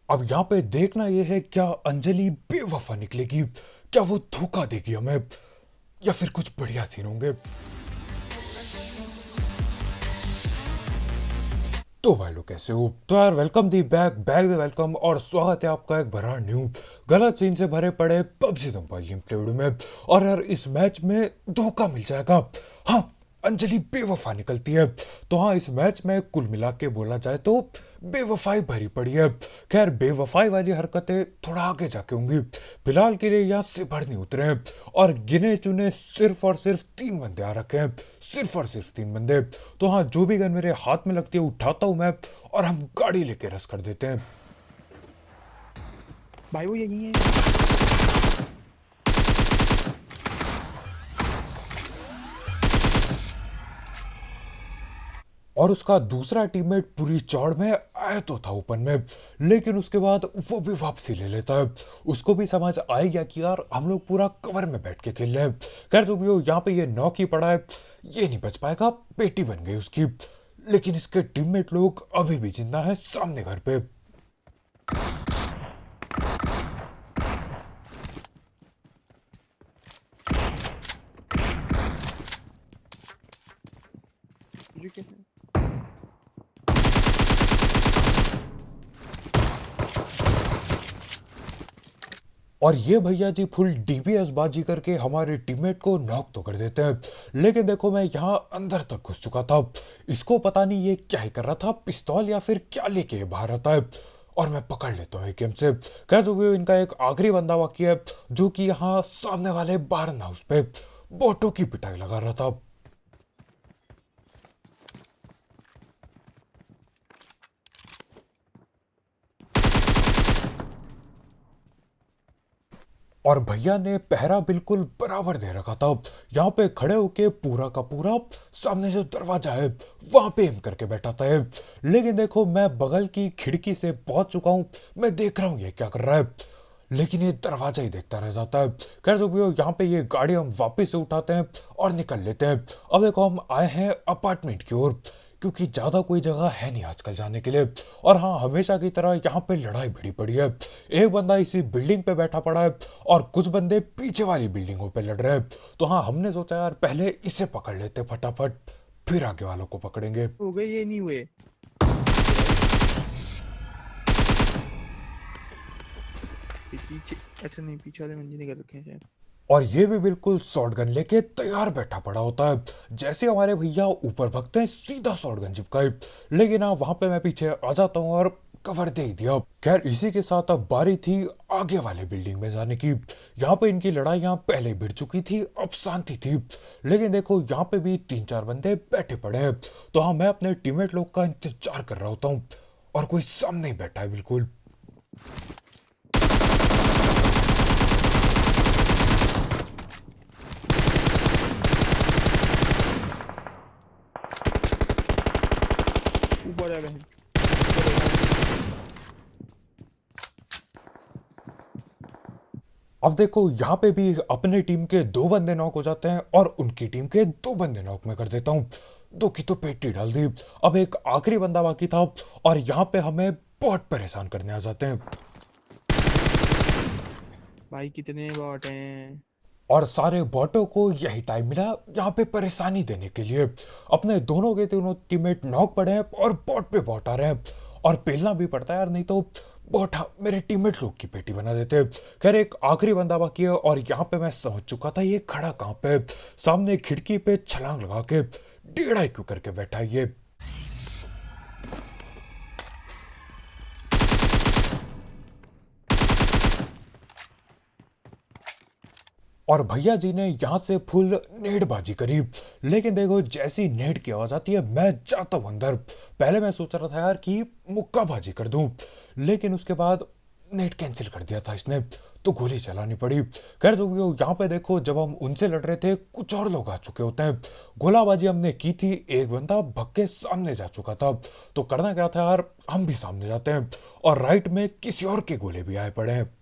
अब यहाँ पे देखना ये है, क्या अंजलि बेवफा निकलेगी, क्या वो धोखा देगी हमें, या फिर कुछ बढ़िया सीन होंगे। तो भाई लोग कैसे हो? तो यार welcome the back back the welcome, और स्वागत है आपका एक बड़ा न्यू गलत सीन से भरे पड़े PUBG Dampa game play video में। और यार इस मैच में धोखा मिल जाएगा। हाँ, अंजलि बेवफा निकलती है। तो हाँ, इस मैच में कुल मिला के बोला जाए तो बेवफाई भरी पड़ी है। खैर, बेवफाई वाली हरकतें थोड़ा आगे जाके होंगी, फिलहाल के लिए यहाँ से भर नहीं उतरे हैं। और गिने चुने सिर्फ और सिर्फ 3 बंदे आ रखे हैं, सिर्फ और सिर्फ 3 बंदे। तो हाँ, जो भी गन मेरे हाथ में लगती है उठाता हूँ मैं, और हम गाड़ी लेके रस कर देते हैं। भाई वो यही है। और उसका दूसरा टीममेट पूरी चौड़ में आया तो था ओपन में, लेकिन उसके बाद वो भी वापसी ले लेता है। उसको भी समझ आ गया कि यार हम लोग पूरा कवर में बैठ के खेल रहे हैं। खैर जो भी हो, यहाँ पे ये नॉक ही पड़ा है, ये नहीं बच पाएगा, पेटी बन गई उसकी। लेकिन इसके टीममेट लोग अभी भी जिंदा है सामने घर पे। तुझे कैसे? और ये भैया जी फुल डीपीएस बाजी करके हमारे टीममेट को नॉक तो कर देते हैं। लेकिन देखो, मैं यहाँ अंदर तक घुस चुका था। इसको पता नहीं ये क्या ही कर रहा था, पिस्तौल या फिर क्या लेके ये बाहर आता है। और मैं पकड़ लेता हूँ गेम से। खैर जो भी, इनका एक आखिरी बंदा बाकी है, जो कि यहाँ सामने वाले बारन हाउस पे बोटों की पिटाई लगा रहा था। और भैया ने पहरा बिल्कुल बराबर दे रखा था। यहाँ पे खड़े होके पूरा का पूरा सामने जो दरवाजा है वहां पे एम करके बैठा था ये। लेकिन देखो, मैं बगल की खिड़की से पहुंच चुका हूँ, मैं देख रहा हूँ ये क्या कर रहा है, लेकिन ये दरवाजा ही देखता रह जाता है। खैर जो भी हो, यहाँ पे ये गाड़ी हम वापस से उठाते हैं और निकल लेते हैं। अब देखो, हम आए हैं अपार्टमेंट की ओर, क्योंकि ज़्यादा कोई जगह है नहीं आजकल जाने के लिए। और हाँ, हमेशा की तरह यहाँ पे लड़ाई भिड़ी पड़ी है। एक बंदा इसी बिल्डिंग पे बैठा पड़ा है, और कुछ बंदे पीछे वाली बिल्डिंगों पे लड़ रहे हैं। तो हाँ, हमने सोचा यार पहले इसे पकड़ लेते फटाफट, फिर आगे वालों को पकड़ेंगे। हो गए ये नहीं हुए। ठीक है भाई। पीछे ऐसे नहीं, पीछे वाले मंजिल निकल रखे हैं शायद। और ये भी बिल्कुल शॉर्ट गन लेके तैयार बैठा पड़ा होता है। जैसे हमारे भैया ऊपर भगते हैं, सीधा शॉर्ट गन चिपकाई। लेकिन हाँ, वहां पे मैं पीछे आ जाता हूँ और कवर दे ही दिया। खैर इसी के साथ अब बारी थी आगे वाले बिल्डिंग में जाने की। यहाँ पे इनकी लड़ाई यहाँ पहले भिड़ चुकी थी, अब शांति थी। लेकिन देखो, यहाँ पे भी 3-4 बंदे बैठे पड़े हैं। तो हाँ, मैं अपने टीममेट लोग का इंतजार कर रहा होता हूँ, और कोई सामने ही बैठा है बिल्कुल। ऊपर है बहन, ऊपर है भाई। अब देखो, यहाँ पे भी अपने टीम के 2 बंदे नॉक हो जाते हैं, और उनकी टीम के 2 बंदे नॉक मैं कर देता हूँ। दो की तो पेटी डाल दी। अब एक आखिरी बंदा बाकी था, और यहाँ पे हमें बहुत परेशान करने आ जाते हैं। भाई कितने बॉट हैं। और सारे बॉटों को यही टाइम मिला यहाँ पे परेशानी देने के लिए। अपने दोनों के दोनों टीममेट नॉक पड़े हैं, और बॉट पे बॉट आ रहे हैं। और पेलना भी पड़ता है यार, नहीं तो बॉट मेरे टीममेट लोग की पेटी बना देते हैं। खैर एक आखिरी बंदा बाकी है, और यहाँ पे मैं समझ चुका था ये खड़ा कहाँ पे है। सामने खिड़की पे छलांग लगा के 1.5 IQ करके बैठा है ये। और भैया जी ने यहाँ से फुल नेटबाजी करी। लेकिन देखो, जैसी नेट की आवाज आती है मैं जाता हूँ अंदर। पहले मैं सोच रहा था यार कि मुक्काबाजी कर दूं, लेकिन उसके बाद नेट कैंसिल कर दिया था इसने, तो गोली चलानी पड़ी। खैर जो भी हो, यहाँ पे देखो, जब हम उनसे लड़ रहे थे कुछ और लोग आ चुके होते हैं। गोलाबाजी हमने की थी, एक बंदा भग के सामने जा चुका था। तो करना क्या था यार, हम भी सामने जाते हैं, और राइट में किसी और के गोले भी आए पड़े हैं।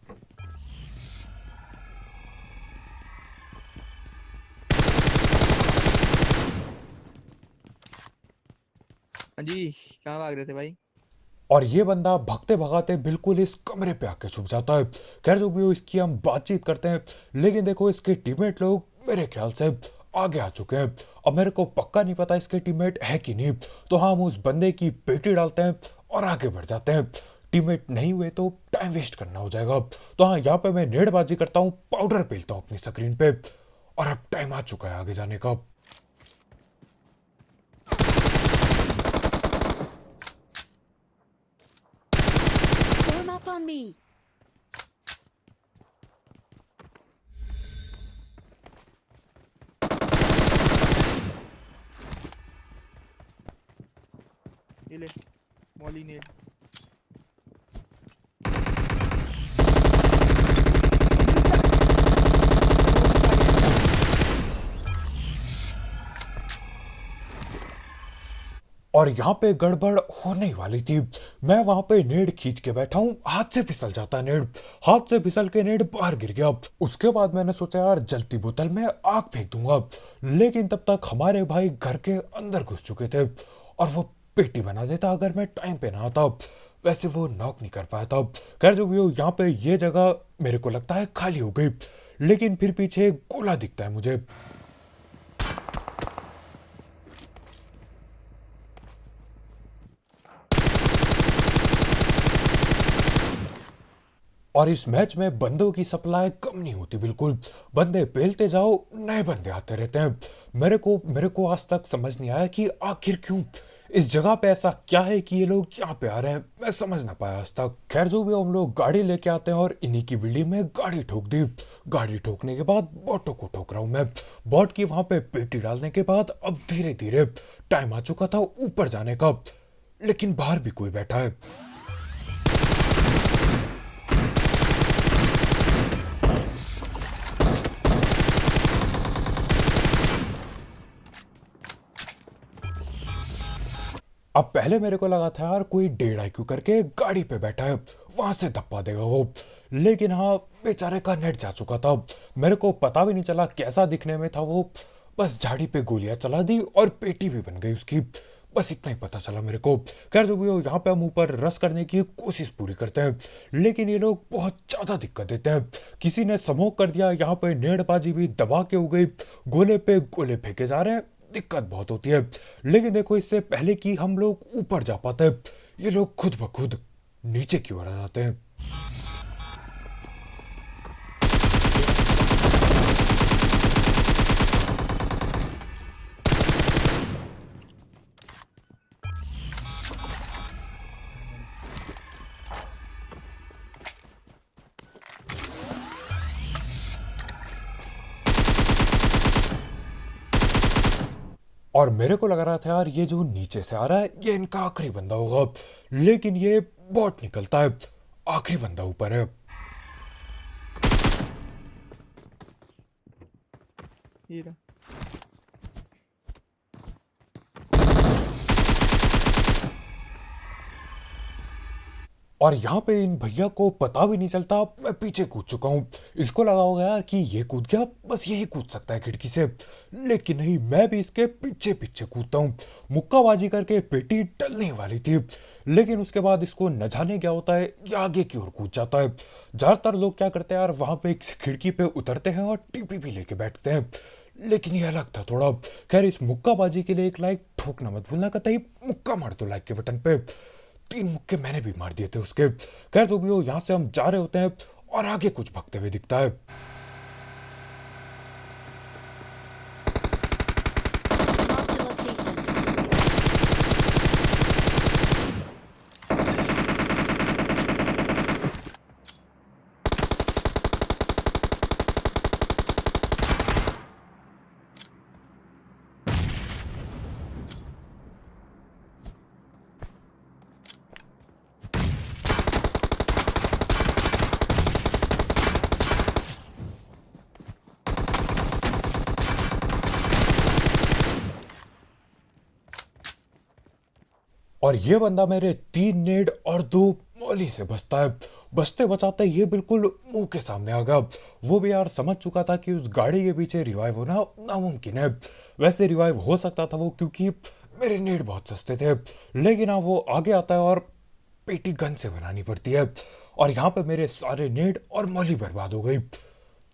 हाँ जी, कहाँ भाग रहे थे भाई? और ये बंदा भगते भगाते बिल्कुल इस कमरे पे आके छुप जाता है। खैर जो भी हो, इसकी हम बातचीत करते हैं, लेकिन देखो इसके टीममेट लोग मेरे ख्याल से आगे आ चुके हैं। अब मेरे को पक्का नहीं पता इसके टीममेट है कि नहीं, तो हम उस बंदे की पेटी डालते हैं और आगे बढ़ जाते हैं। टीममेट नहीं हुए तो टाइम वेस्ट करना हो जाएगा। तो हाँ, यहाँ पे मैं नेड़बाजी करता हूँ, पाउडर पेलता हूँ अपनी स्क्रीन पे, और अब टाइम आ चुका है आगे जाने का। Form up on me. ये ले मॉली ने। और यहाँ पे गड़बड़ होने ही वाली थी। मैं वहां पे नेड खींच के बैठा हूँ, हाथ से फिसल जाता नेड, हाथ से फिसल के नेड बाहर गिर गया। उसके बाद मैंने सोचा यार जलती बोतल में आग फेंक दूंगा, लेकिन तब तक हमारे भाई घर के अंदर घुस चुके थे और वो पेटी बना देता अगर मैं टाइम पे ना आता। वैसे वो नॉक नहीं कर पाया था। खैर जो भी हो, यहाँ पे ये जगह मेरे को लगता है खाली हो गई, लेकिन फिर पीछे गोला दिखता है मुझे। और इस मैच में बंदों की सप्लाई कम नहीं होती बिल्कुल। बंदे पेलते जाओ, नए बंदे आते रहते हैं। मेरे को आज तक समझ नहीं आया कि आखिर क्यों इस जगह पे ऐसा क्या है कि ये लोग यहाँ पे आ रहे हैं, मैं समझ ना पाया आज तक। खैर जो भी हो, हम लोग गाड़ी लेके आते हैं और इन्हीं की बिल्डिंग में गाड़ी ठोक दी। गाड़ी ठोकने के बाद बॉटो को ठोक रहा हूँ मैं। बॉट की वहां पे पेटी डालने के बाद अब धीरे धीरे टाइम आ चुका था ऊपर जाने का, लेकिन बाहर भी कोई बैठा है। अब पहले मेरे को लगा था यार कोई 1.5 IQ करके गाड़ी पे बैठा है, वहां से धप्पा देगा वो, लेकिन हाँ बेचारे का नेट जा चुका था। मेरे को पता भी नहीं चला कैसा दिखने में था वो, बस झाड़ी पे गोलियां चला दी और पेटी भी बन गई उसकी, बस इतना ही पता चला मेरे को। खैर जो भी हो, यहाँ पे हम ऊपर रस करने की कोशिश पूरी करते हैं, लेकिन ये लोग बहुत ज्यादा दिक्कत देते हैं। किसी ने स्मोक कर दिया, यहाँ पे नेड़बाजी भी दबा के हो गई, गोले पे गोले फेंके जा रहे हैं, दिक्कत बहुत होती है। लेकिन देखो इससे पहले कि हम लोग ऊपर जा पाते, ये लोग खुद ब खुद नीचे की ओर आ जाते हैं। और मेरे को लग रहा था यार ये जो नीचे से आ रहा है ये इनका आखिरी बंदा होगा, लेकिन ये बॉट निकलता है, आखिरी बंदा ऊपर है। ये रहा। और यहाँ पे इन भैया को पता भी नहीं चलता मैं पीछे कूद चुका हूँ। इसको लगा होगा यार कि ये कूद गया, बस यही कूद सकता है खिड़की से, लेकिन नहीं, मैं भी इसके पीछे पीछे कूदता हूँ। मुक्काबाजी करके पेटी टलने वाली थी, लेकिन उसके बाद इसको न जाने क्या होता है, ये आगे की ओर कूद जाता है। ज्यादातर लोग क्या करते हैं यार, वहां पे एक खिड़की पे उतरते हैं और टीपी भी लेके बैठते हैं, लेकिन ये अलग था थोड़ा। खैर इस मुक्काबाजी के लिए एक लाइक ठोकना मत भूलना, कतई मुक्का मार दो लाइक के बटन पे। 3 मुक्के मैंने भी मार दिए थे उसके। खैर जो भी हो, यहाँ से हम जा रहे होते हैं और आगे कुछ भगते हुए दिखता है। Marked a location. और ये बंदा मेरे 3 नेड और 2 मौली से बचता है। बचते बचाते ये बिल्कुल मुंह के सामने आ गया। वो भी यार समझ चुका था कि उस गाड़ी के पीछे रिवाइव होना नामुमकिन है। वैसे रिवाइव हो सकता था वो, क्योंकि मेरे नेड बहुत सस्ते थे, लेकिन हाँ वो आगे आता है और पेटी गन से बनानी पड़ती है, और यहाँ पे मेरे सारे नेट और मौली बर्बाद हो गई।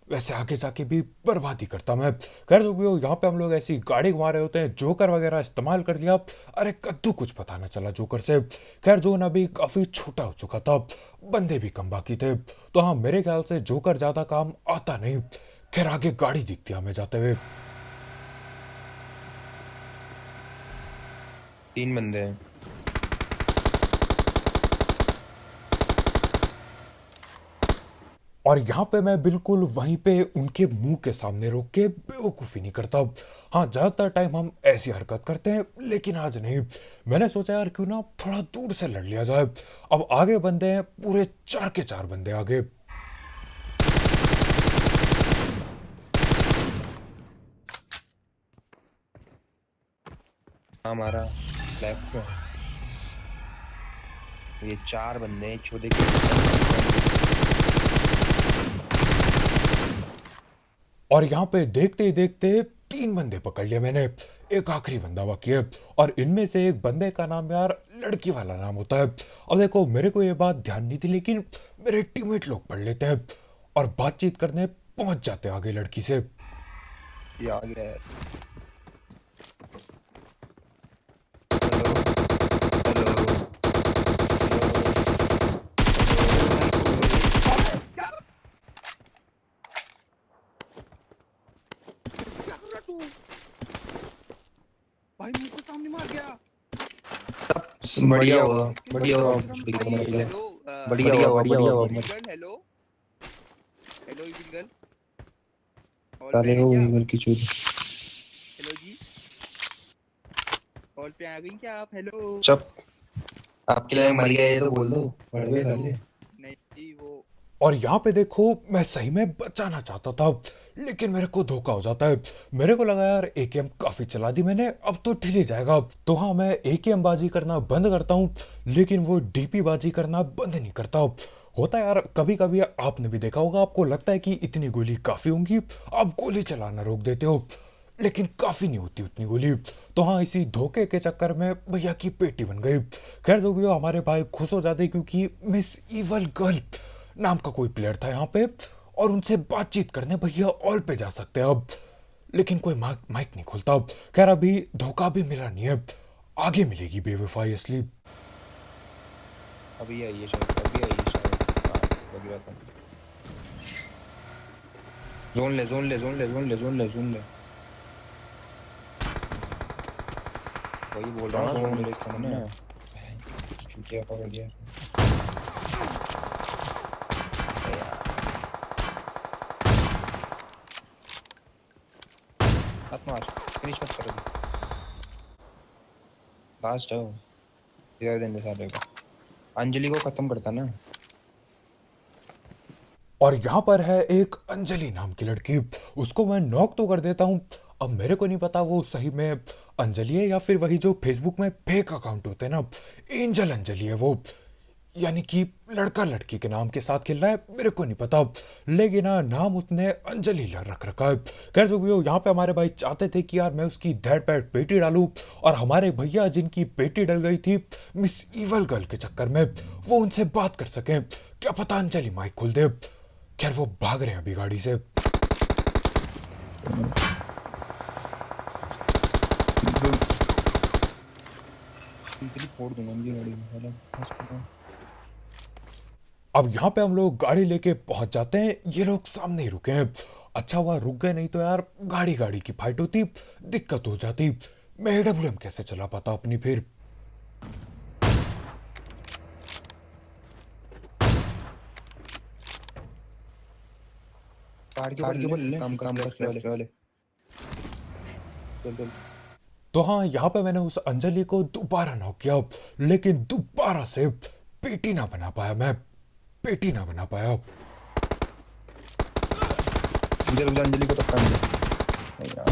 वैसे आगे जाके भी बर्बादी करता मैं। खैर जो भी हो, यहाँ पे हम लोग ऐसी गाड़ी घुमा रहे होते हैं, जोकर वगैरह इस्तेमाल कर लिया। अरे कद्दू कुछ पता ना चला जोकर से। खैर जोन अभी काफ़ी छोटा हो चुका था, बंदे भी कम बाकी थे, तो हाँ मेरे ख्याल से जोकर ज़्यादा काम आता नहीं। खैर आगे गाड़ी दिखती है हमें जाते हुए। 3 बंदे हैं। और यहाँ पे मैं बिल्कुल वहीं पे उनके मुंह के सामने रोक के बेवकूफ़ी नहीं करता। हाँ ज़्यादातर टाइम हम ऐसी हरकत करते हैं, लेकिन आज नहीं। मैंने सोचा यार क्यों ना थोड़ा दूर से लड़ लिया जाए। अब आगे बंदे हैं, पूरे 4 के 4 बंदे आगे। हमारा लेफ्ट में ये 4 बंदे हैं, छोटे और यहाँ पे देखते ही देखते 3 बंदे पकड़ लिए मैंने, एक आखिरी बंदा बाकी है। और इनमें से एक बंदे का नाम यार लड़की वाला नाम होता है। अब देखो मेरे को ये बात ध्यान नहीं थी, लेकिन मेरे टीममेट लोग पढ़ लेते हैं और बातचीत करने पहुंच जाते हैं आगे लड़की से। ये आ गया है। क्या कर रहा तू? भाई मुझे तो सामने मार गया। बढ़िया हुआ, बढ़िया हुआ, बढ़िया हेलो बढ़िया हुआ, बढ़िया हुआ। हेलो हेलो ईगल साले हो ईगल की चूत। हेलो जी, कॉल पे आ गई क्या आप? हेलो चुप, आपके लिए मर गया ये तो बोल दो। बड़वे साले। नहीं जी वो और यहाँ पे देखो मैं सही में बचाना चाहता था, लेकिन मेरे को धोखा हो जाता है। मेरे को लगा यार एकेएम काफी चला दी मैंने, अब तो ढील ही जाएगा। तो हाँ मैं एकेएम बाजी करना बंद करता हूँ, लेकिन वो डीपी बाजी करना बंद नहीं करता। होता है यार कभी कभी, आपने भी देखा होगा, आपको लगता है कि इतनी गोली काफी होंगी, आप गोली चलाना रोक देते हो, लेकिन काफी नहीं होती उतनी गोली। तो हाँ इसी धोखे के चक्कर में भैया की पेटी बन गई। खैर जो भी हो, हमारे भाई खुश हो जाते क्योंकि मिस इवल गर्ल नाम का कोई प्लेयर था यहाँ पे, और उनसे बातचीत करने भैया ऑल पे जा सकते हैं अब। लेकिन कोई माइक नहीं खुलता। खैर अभी धोखा भी मिला नहीं है, आगे मिलेगी बेवफाई असली। अभी आई है शायद, अभी आई है शायद। हाँ लग रहा था। जोन ले, जोन ले, जोन ले, जोन ले, जोन ले, जोन ले। वही बोल रहा हूँ, जोन ले तुमने। चूतिया पकड़ लिया। मत मार, फिनिश मत कर अभी। लास्ट है वो, दे देने सारे को। अंजलि को खत्म करता ना। और यहाँ पर है एक अंजलि नाम की लड़की, उसको मैं नॉक तो कर देता हूँ। अब मेरे को नहीं पता वो सही में अंजलि है या फिर वही जो फेसबुक में फेक अकाउंट होते हैं ना, एंजल अंजलि है वो, यानी कि लड़का लड़की के नाम के साथ खेल रहा है, मेरे को नहीं पता। लेकिन हाँ नाम उसने अंजलि रख रखा है। खैर जो भी हो, यहाँ पे हमारे भाई चाहते थे कि यार मैं उसकी धैड़ पैड़ पेटी डालूं, और हमारे भैया जिनकी पेटी डल गई थी मिस इवल गर्ल के चक्कर में, वो उनसे बात कर सकें। क्या पता अंजलि माइक खोल दे। खैर वो भाग रहे हैं अभी गाड़ी से। फोड़ दूंगा उनकी गाड़ी में। अब यहाँ पे हम लोग गाड़ी लेके पहुंच जाते हैं, ये लोग सामने ही रुके हैं। अच्छा हुआ रुक गए, नहीं तो यार गाड़ी गाड़ी की फाइट होती, दिक्कत हो जाती। मैं एडब्ल्यूएम कैसे चला पाता अपनी फिर। कार के ऊपर ले, काम काम कर वाले। चल चल। तो हाँ यहाँ पे मैंने उस अंजलि को दोबारा नॉक किया, लेकिन दोबारा से पेटी ना बना पाया मैं, पेटी ना बना पाया। मुझे अंजलि को टक्कर दे यार।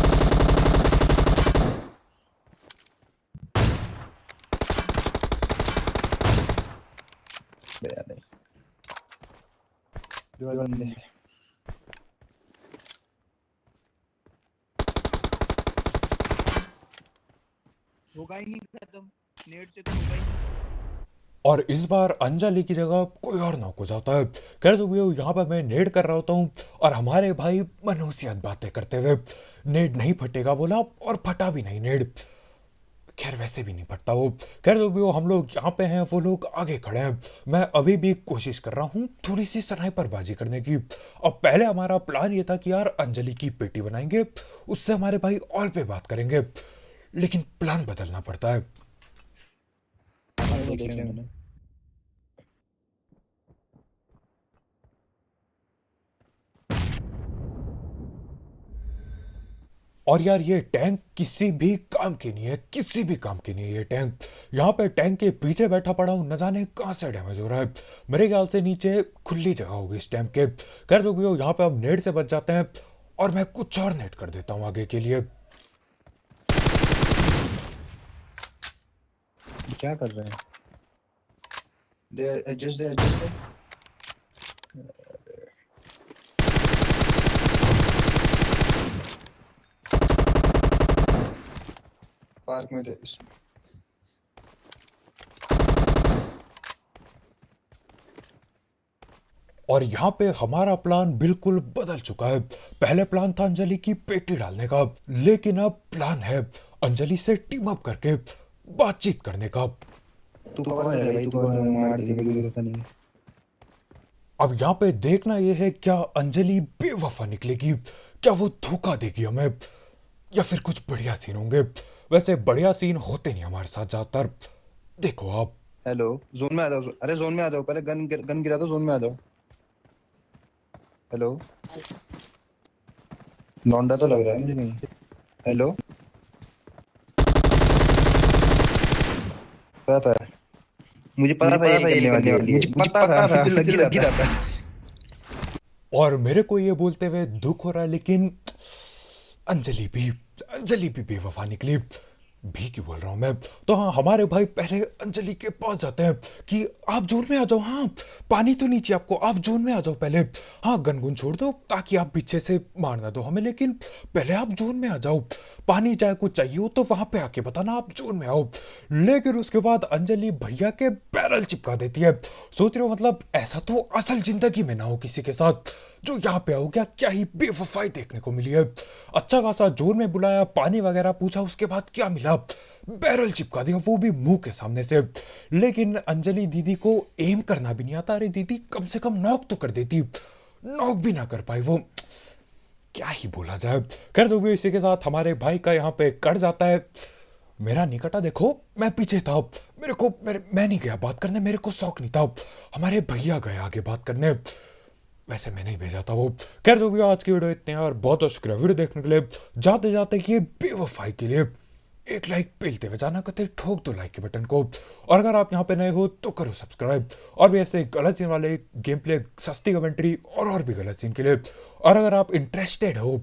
दे यार, दो बंदे। होगा ही नहीं खत्म, नेट से तो होगा ही नहीं। और इस बार अंजलि की जगह कोई और नॉक हो जाता है। खैर जो भी हो, यहाँ पर मैं नेड कर रहा होता हूँ और हमारे भाई मनहूसियत बातें करते हुए नेड नहीं फटेगा बोला और फटा भी नहीं नेड। खैर वैसे भी नहीं फटता वो। खैर जो भी हो, हम लोग यहाँ पे हैं, वो लोग आगे खड़े हैं। मैं अभी भी कोशिश कर रहा हूँ थोड़ी सी स्नाइपरबाजी करने की। अब पहले हमारा प्लान ये था कि यार अंजलि की पेटी बनाएंगे, उससे हमारे भाई ऑल पे बात करेंगे, लेकिन प्लान बदलना पड़ता है। हाँ, तो देख लिया मैंने। और यार ये टैंक किसी भी काम की नहीं है, किसी भी काम की नहीं है ये टैंक। यहाँ पे टैंक के पीछे बैठा पड़ा हूँ, न जाने कहाँ से डैमेज हो रहा है। मेरे ख्याल से नीचे खुली जगह होगी इस टैंक के। खैर जो भी हो, यहाँ पे हम नेट से बच जाते हैं और मैं कुछ और नेट कर देता हूँ आगे के लिए। क्या कर रहे हैं? दे जस्ट दे पार्क में दे। और यहाँ पे हमारा प्लान बिल्कुल बदल चुका है। पहले प्लान था अंजलि की पेटी डालने का, लेकिन अब प्लान है अंजलि से टीम अप करके बातचीत करने का। तू कौन है भाई? तू मार देने की जरूरत नहीं है। अब यहाँ पे देखना यह है, क्या अंजलि बेवफा निकलेगी, क्या वो धोखा देगी हमें, या फिर कुछ बढ़िया सीन होंगे। वैसे बढ़िया सीन होते नहीं हमारे साथ ज्यादातर। देखो आप। हेलो, जोन में आ जाओ। अरे जोन में आ जाओ, पहले गन गिरा दो, जोन में आ जाओ। हेलो, लौंडा तो लग रहा है मुझे कहीं। हेलो, पता था, मुझे पता था ये करने वाली है, मुझे पता था, मुझे लग ही रहा था। और मेरे को ये बोलते हुए दुख हो रहा है, लेकिन अंजलि भी बेवफा निकली। भी क्यों बोल रहा हूं मैं। तो हाँ, हमारे भाई पहले अंजलि के पास जाते हैं कि आप जोन में आ जाओ। हाँ, पानी तो नीचे आपको, आप जोन में आ जाओ पहले। हाँ, गन गुन छोड़ दो ताकि आप पीछे से मारना दो हमें, लेकिन पहले आप जोन में आ जाओ। पानी चाहे कुछ चाहिए हो तो वहां पे आके बताना, आप जोन में आओ। लेकिन उसके बाद अंजलि भैया के बैरल चिपका देती है। सोच रहे हो, मतलब ऐसा तो असल जिंदगी में ना हो किसी के साथ, जो यहाँ पे हो गया। क्या ही बेवफाई देखने को मिली है। अच्छा खासा जोर में बुलाया, पानी वगैरह पूछा, उसके बाद क्या मिला, बैरल चिपका दिया, वो भी मुंह के सामने से। लेकिन अंजलि दीदी को एम करना भी नहीं आता। अरे दीदी कम से कम नॉक तो कर देती, नॉक भी ना कर पाई वो। क्या ही बोला जाए। खैर जो भी, इसी के साथ हमारे भाई का यहाँ पे कट जाता है। मेरा निकटा देखो, मैं पीछे था। मैं नहीं गया बात करने, मेरे को शौक नहीं था। हमारे भैया गए आगे बात करने, वैसे मैं नहीं भेजा था वो। खैर जो भी, आज की वीडियो इतने और बहुत बहुत शुक्रिया वीडियो देखने के लिए। जाते जाते ये बेवफाई के लिए एक लाइक पेलते हुए जाना, कहते ठोक दो लाइक के बटन को। और अगर आप यहाँ पे नए हो तो करो सब्सक्राइब। और भी ऐसे गलत सीन वाले गेम प्ले, सस्ती कमेंट्री और भी गलत सीन के लिए। और अगर आप इंटरेस्टेड हो,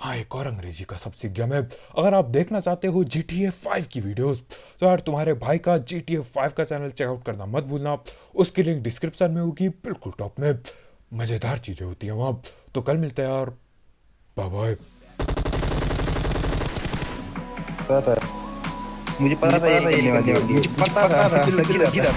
हाँ, एक और अंग्रेजी का सब सीख गया मैं, अगर आप देखना चाहते हो GTA 5 की वीडियोस, तो यार तुम्हारे भाई का GTA 5 का चैनल चेकआउट करना मत भूलना। उसकी लिंक डिस्क्रिप्शन में होगी, बिल्कुल टॉप में। मज़ेदार चीज़ें होती हैं वहाँ। तो कल मिलते हैं यार, बाय बाय। पता था, मुझे पता था ये करने वाली है, मुझे पता था, मुझे लग ही रहा था।